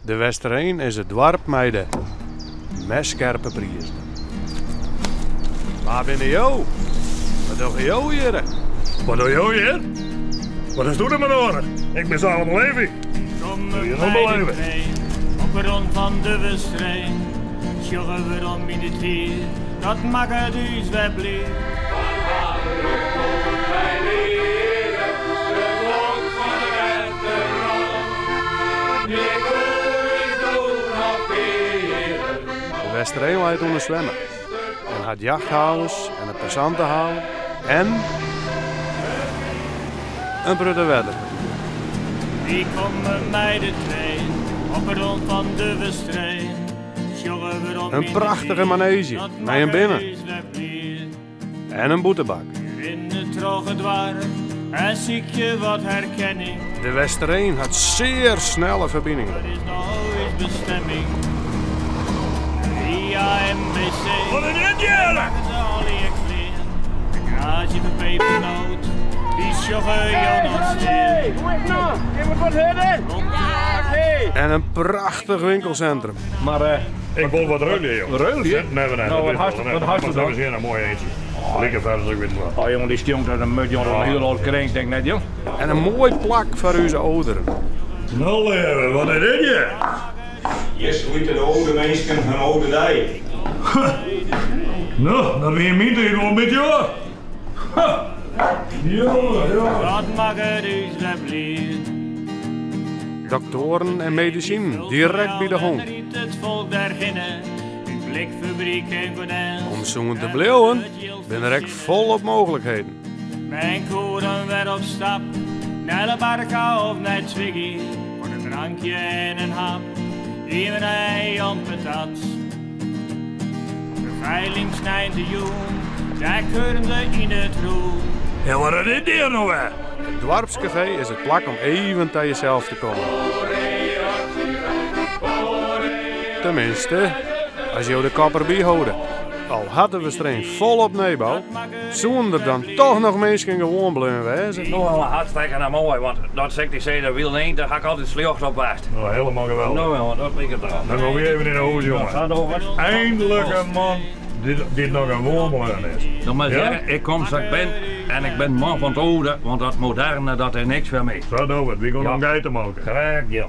De Westereen is het dorp met de mestscherpe prijzen. Waar ben je? Wat doe je hier? Wat doe je hier? Wat is doen er maar nodig? Ik ben Salem Levy. Kom Doe je bij nog de wel even? trein, op de rond van de Westereen. Sjoggen we om in het hier, dat maakt het dus wel blij. De Westereen leidt onder zwemmen. En had jachthouders en een passantenhouden en een brudde wedder. Die komen bij de trein, op de rond van de Westereen. Sjoggen we om Een in prachtige het hier, manege dat met maakt een binnen. het dus wel blij. En een boetebak. In het droge dwarp, en zie je wat herkenning. De Westereen had zeer snelle verbindingen. Wat is nou eens bestemming? Via MBC. Wat is dit hier? Maken ze al je kleren. Een graadje van pepernoot. Die sjoggen jou nog stil. Hoe is het nou? Je moet wat hebben. Hey. En een prachtig winkelcentrum. Maar Ik wil wat reulen, joh. Reulen? Nee, nee, Nou, wat had je dat dan? is hier een mooi eentje. Lekker verder, ik weet het wel. oh jongen, die stinkt uit een mut, jongen, een heel oud kring, denk ik net, joh. En een mooi plak voor onze ouderen. Nou, leven, wat is dit hier? Hier sluiten de oude mensen van oude dijk. Nou, dat ben je min tegen wel met jou. Ja. Dat maakt het dus wel blij. Doktoren en medicijn direct bij de hond. Het volk daarginnen. Een blikfabriek en gordijn. Om zo'n te blijven ben er echt volop mogelijkheden. Mijn koeren werd op stap. Naar de barca of naar Twiggy. Voor een drankje en een hap. Even ei op patat. De veiling snijdt de joen. Daar kunnen ze in het roer. Ja, wat is dit hier nou weer? Het dorpscafé is het plak om even bij jezelf te komen. Tenminste, als je de kapper bijhouden. Al hadden we streng volop neebouw, zonder dan toch nog mensen gewoon blijven wezen. Nou, wel hartstikke mooi, want dat zegt die zei, dat wil niet, daar ga ik altijd slecht op wachten. Nou, helemaal geweldig. Nou, jongen, dat ligt het eraan. Dan gaan we even in de hoes, jongen. Ga door, wat? Eindelijk een man die nog een woonbeleid is. Dan maar Ja? zeggen, ik kom zoals ik ben en ik ben man van het oude, want dat moderne, dat is niks voor mij. Zo doen we het, we gaan Ja. een geiten maken. Graag, ja.